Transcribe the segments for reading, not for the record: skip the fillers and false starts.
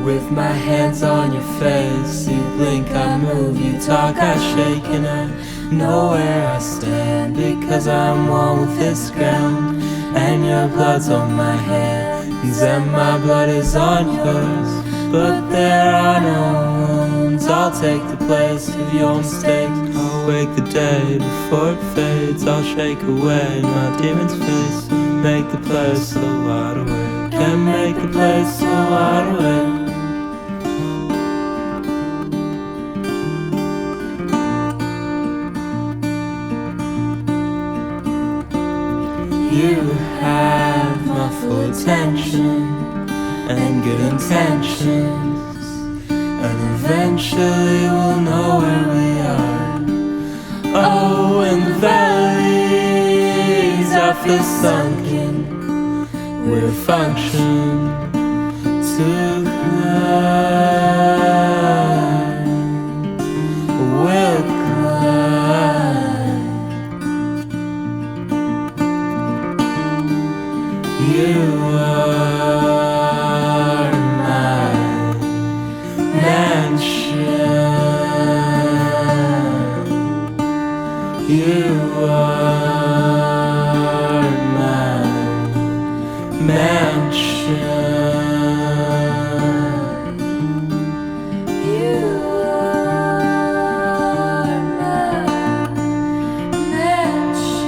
With my hands on your face, you blink, I move, you talk, I shake, and I know where I stand, because I'm one with this ground, and your blood's on my hands, and my blood is on yours, but there are no wounds. I'll take the place of your mistakes, I'll wake the day before it fades, I'll shake away my demon's face, and make the place so wide awake, can make the place so wide awake. You have my full attention and good intentions, and eventually we'll know where we are. Oh, in the valleys I feel sunken, we'll function to climb, we'll climb. You are my mansion. You are my mansion. You are my mansion.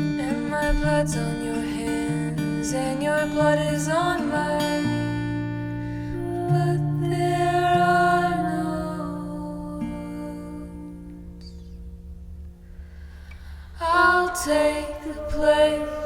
You my blood's on your hands, and your blood is on mine, but there are no wounds. I'll take the place